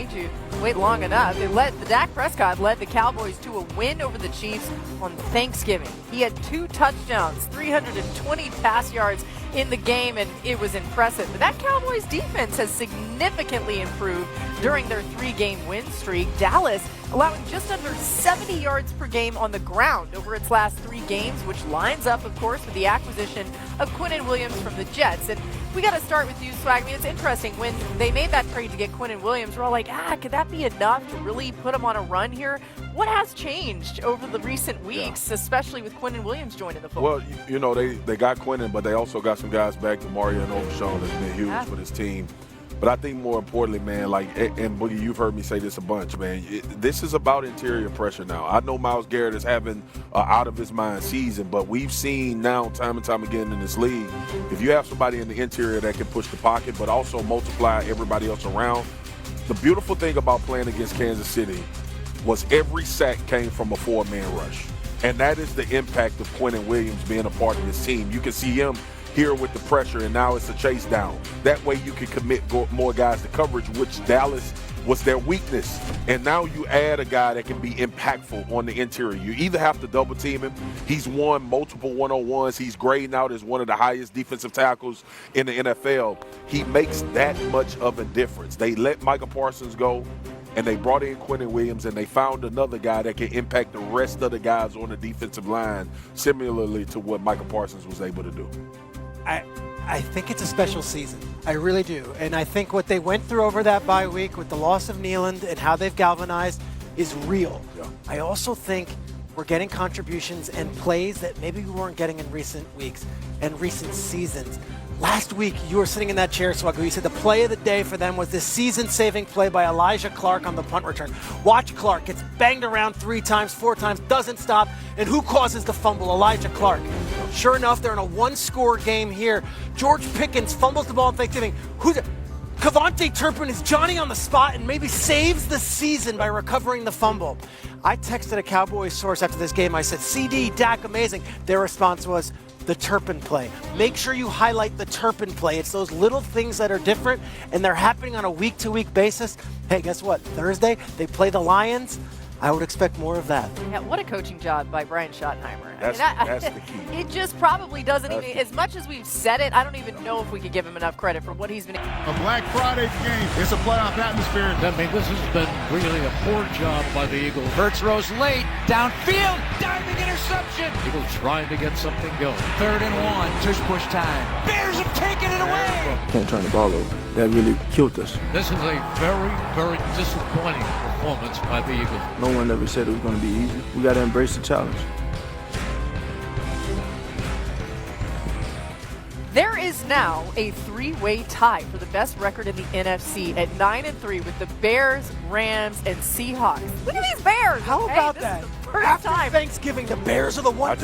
made you wait long enough. The Dak Prescott led the Cowboys to a win over the Chiefs on Thanksgiving. He had 2 touchdowns, 320 pass yards in the game, and it was impressive. But that Cowboys defense has significantly improved during their 3-game win streak. Dallas allowing just under 70 yards per game on the ground over its last 3 games, which lines up, of course, with the acquisition of Quinnen Williams from the Jets. And we got to start with you, Swag. I mean, it's interesting. When they made that trade to get Quinnen Williams, we're all like, could that be enough to really put him on a run here? What has changed over the recent weeks, especially with Quinnen Williams joining the football? Well, they got Quinnen, but they also got some guys back. Mario and Overshawn has been huge for this team. But I think more importantly, man, and Boogie, you've heard me say this a bunch, man. This is about interior pressure now. I know Myles Garrett is having out of his mind season, but we've seen now time and time again in this league, if you have somebody in the interior that can push the pocket, but also multiply everybody else around. The beautiful thing about playing against Kansas City was every sack came from a 4-man rush. And that is the impact of Quinnen Williams being a part of this team. You can see him here with the pressure, and now it's a chase down. That way you can commit more guys to coverage, which Dallas was their weakness. And now you add a guy that can be impactful on the interior. You either have to double team him. He's won multiple one-on-ones. He's grading out as one of the highest defensive tackles in the NFL. He makes that much of a difference. They let Micah Parsons go, and they brought in Quinnen Williams, and they found another guy that can impact the rest of the guys on the defensive line, similarly to what Micah Parsons was able to do. I think it's a special season. I really do. And I think what they went through over that bye week with the loss of Nealand and how they've galvanized is real. Yeah. I also think we're getting contributions and plays that maybe we weren't getting in recent weeks and recent seasons. Last week, you were sitting in that chair, Swagu. You said the play of the day for them was this season-saving play by Elijah Clark on the punt return. Watch Clark. Gets banged around 3 times, 4 times, doesn't stop. And who causes the fumble? Elijah Clark. Sure enough, they're in a 1-score game here. George Pickens fumbles the ball on Thanksgiving. Kavontae Turpin is Johnny on the spot and maybe saves the season by recovering the fumble. I texted a Cowboys source after this game. I said, CD, Dak, amazing. Their response was, the Turpin play. Make sure you highlight the Turpin play. It's those little things that are different, and they're happening on a week-to-week basis. Hey, guess what? Thursday, they play the Lions. I would expect more of that. Yeah, what a coaching job by Brian Schottenheimer. That's the key. It just probably doesn't even, as much as we've said it, I don't even know if we could give him enough credit for what he's been. A Black Friday game. It's a playoff atmosphere. I mean, this has been really a poor job by the Eagles. Hurts rose late, downfield, diving interception. Eagles trying to get something going. 3rd and 1, tush push time. Bears have taken it away. Can't turn the ball over. That really killed us. This is a very, very disappointing performance by the Eagles. No one ever said it was going to be easy. We got to embrace the challenge. There is now a 3-way tie for the best record in the NFC at 9-3 with the Bears, Rams, and Seahawks. Look at these Bears. How about that? After Thanksgiving, the Bears are the one. I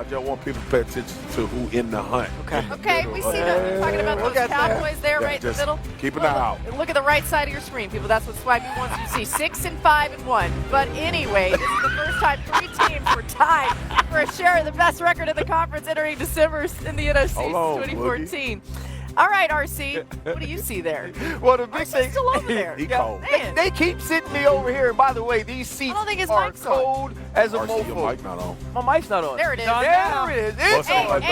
just want people to pay attention to who in the hunt. Okay, we see that. You're talking about those Cowboys there, right in the middle. Keep an eye out. Look at the right side of your screen, people. That's what Swaggy wants you to see. 6-5-1. But anyway, this is the first time 3 teams were tied for a share of the best record in the conference entering December in the NFC since 2014. All right, RC, what do you see there? Well, the big RC's thing, still over there. They keep sitting me over here. And by the way, these seats are cold as a mofo. Your mic not on. My mic's not on. There it is. There it is. It's on.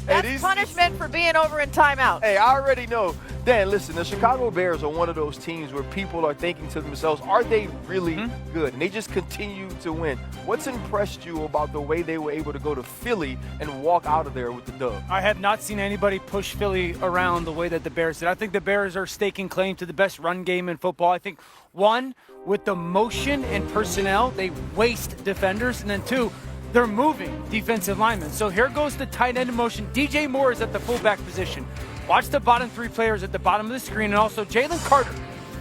That's punishment for being over in timeout. Hey, I already know. Dan, listen, the Chicago Bears are one of those teams where people are thinking to themselves, are they really good? And they just continue to win. What's impressed you about the way they were able to go to Philly and walk out of there with the dub? I have not seen anybody push Philly around the way that the Bears did. I think the Bears are staking claim to the best run game in football. I think, 1, with the motion and personnel, they waste defenders. And then 2, they're moving defensive linemen. So here goes the tight end in motion. DJ Moore is at the fullback position. Watch the bottom 3 players at the bottom of the screen, and also Jalen Carter.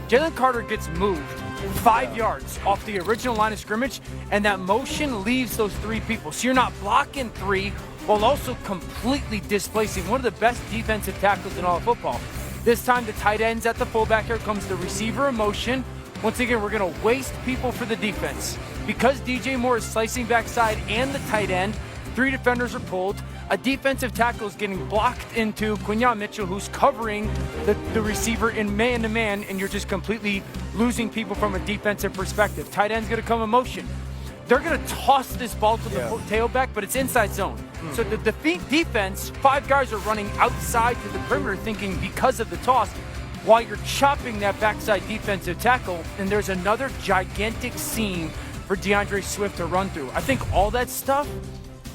Jalen Carter gets moved 5 yards off the original line of scrimmage, and that motion leaves those 3 people. So you're not blocking 3 while also completely displacing one of the best defensive tackles in all of football. This time the tight end's at the fullback. Here comes the receiver in motion. Once again, we're going to waste people for the defense. Because DJ Moore is slicing backside and the tight end, 3 defenders are pulled. a defensive tackle is getting blocked into Quinyon Mitchell, who's covering the receiver in man-to-man, and you're just completely losing people from a defensive perspective. Tight end's going to come in motion. They're going to toss this ball to the tailback, but it's inside zone. So the defense, 5 guys are running outside to the perimeter thinking because of the toss, while you're chopping that backside defensive tackle, and there's another gigantic seam for DeAndre Swift to run through. I think all that stuff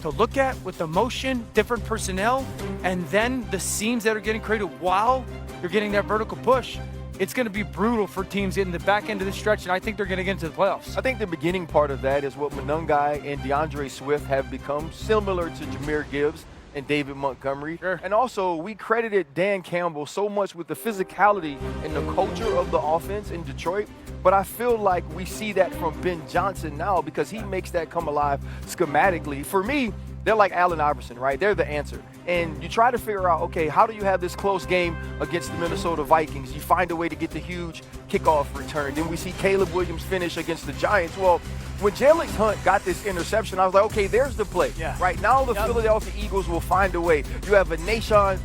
to look at with the motion, different personnel, and then the seams that are getting created while you're getting that vertical push, it's going to be brutal for teams in the back end of the stretch, and I think they're going to get into the playoffs. I think the beginning part of that is what Monangai and DeAndre Swift have become, similar to Jahmyr Gibbs and David Montgomery. Sure. And also, we credited Dan Campbell so much with the physicality and the culture of the offense in Detroit, but I feel like we see that from Ben Johnson now because he makes that come alive schematically. For me, they're like Allen Iverson, right? They're the answer. And you try to figure out, okay, how do you have this close game against the Minnesota Vikings? You find a way to get the huge kickoff return. Then we see Caleb Williams finish against the Giants. Well, when Jalen Hunt got this interception, I was like, okay, there's the play. Yeah. Right now, the Philadelphia Eagles will find a way. You have a Nashon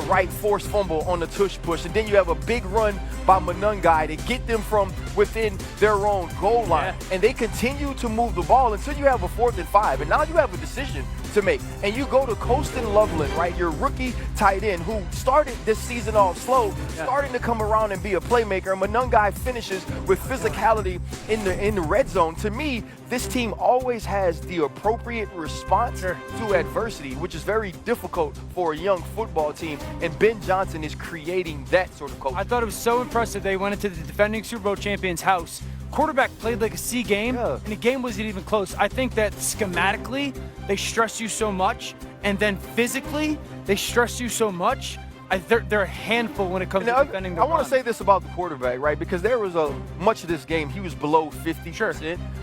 Wright forced fumble on the tush push, and then you have a big run by Monangai to get them from within their own goal line. Yeah. And they continue to move the ball until you have a 4th and 5. And now you have a decision to make. And you go to Colston Loveland, right, your rookie tight end who started this season off slow, starting to come around and be a playmaker. And Monangai finishes with physicality in the red zone. To me, this team always has the appropriate response to adversity, which is very difficult for a young football team. And Ben Johnson is creating that sort of culture. I thought it was so impressive. They went into the defending Super Bowl champion's house. Quarterback played like a C game, and the game wasn't even close. I think that schematically, they stress you so much, and then physically, they stress you so much. They're a handful when it comes to defending the run. I want to say this about the quarterback, right? Because there was much of this game, he was below 50%. Sure.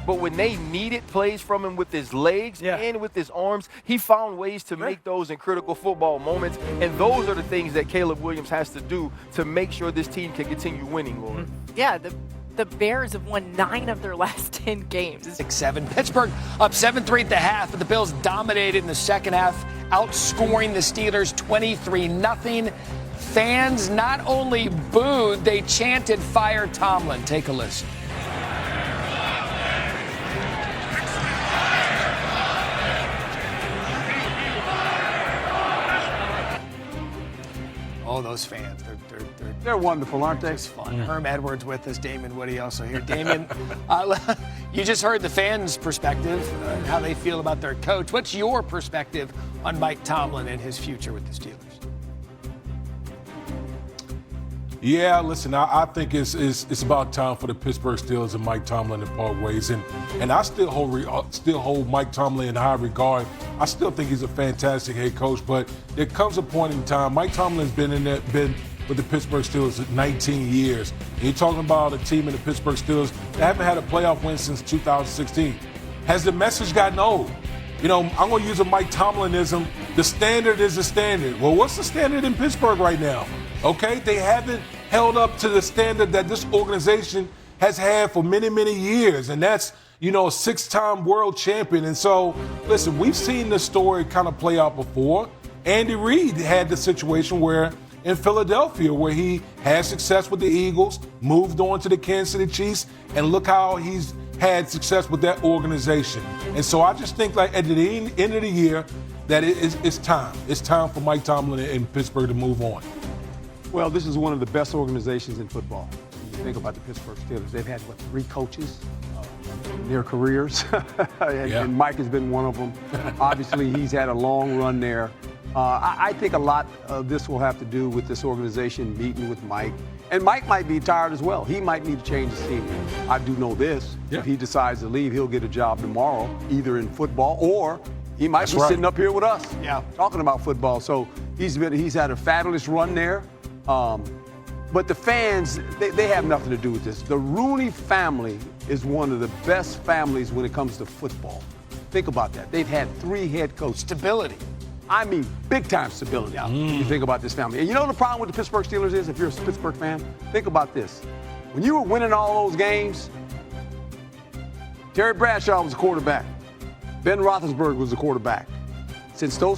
But when they needed plays from him with his legs and with his arms, he found ways to make those in critical football moments. And those are the things that Caleb Williams has to do to make sure this team can continue winning, Lord. Yeah, the Bears have won 9 of their last 10 games. 6-7. Pittsburgh up 7-3 at the half, but the Bills dominated in the second half, outscoring the Steelers 23-0. Fans not only booed, they chanted "Fire Tomlin." Take a listen. Oh, those fans. They're wonderful, aren't they? It's fun. Herm Edwards with us, Damon Woody also here. Damon, you just heard the fans' perspective, how they feel about their coach. What's your perspective on Mike Tomlin and his future with the Steelers? Yeah, listen, I think it's about time for the Pittsburgh Steelers and Mike Tomlin to part ways, and I still hold Mike Tomlin in high regard. I still think he's a fantastic head coach, but there comes a point in time. Mike Tomlin's been with the Pittsburgh Steelers 19 years. And you're talking about a team in the Pittsburgh Steelers that haven't had a playoff win since 2016. Has the message gotten old? You know, I'm going to use a Mike Tomlinism. The standard is the standard. Well, what's the standard in Pittsburgh right now? Okay, they haven't held up to the standard that this organization has had for many, many years, and that's, you know, a 6-time world champion. And so, listen, we've seen this story kind of play out before. Andy Reid had the situation where in Philadelphia, where he had success with the Eagles, moved on to the Kansas City Chiefs, and look how he's had success with that organization. And so I just think, like, at the end of the year, that it's time. It's time for Mike Tomlin and Pittsburgh to move on. Well, this is one of the best organizations in football. When you think about the Pittsburgh Steelers, they've had, 3 coaches in their careers, and Mike has been one of them. Obviously, he's had a long run there. I think a lot of this will have to do with this organization meeting with Mike. And Mike might be tired as well. He might need to change the scene. I do know this. If he decides to leave, he'll get a job tomorrow, either in football or he might be sitting up here with us talking about football. So he's had a fabulous run there. But the fans, they have nothing to do with this. The Rooney family is one of the best families when it comes to football. Think about that. They've had 3 head coaches. Stability. I mean, big-time stability when you think about this family. And you know the problem with the Pittsburgh Steelers is, if you're a Pittsburgh fan, think about this. When you were winning all those games, Terry Bradshaw was the quarterback. Ben Roethlisberger was the quarterback. Since those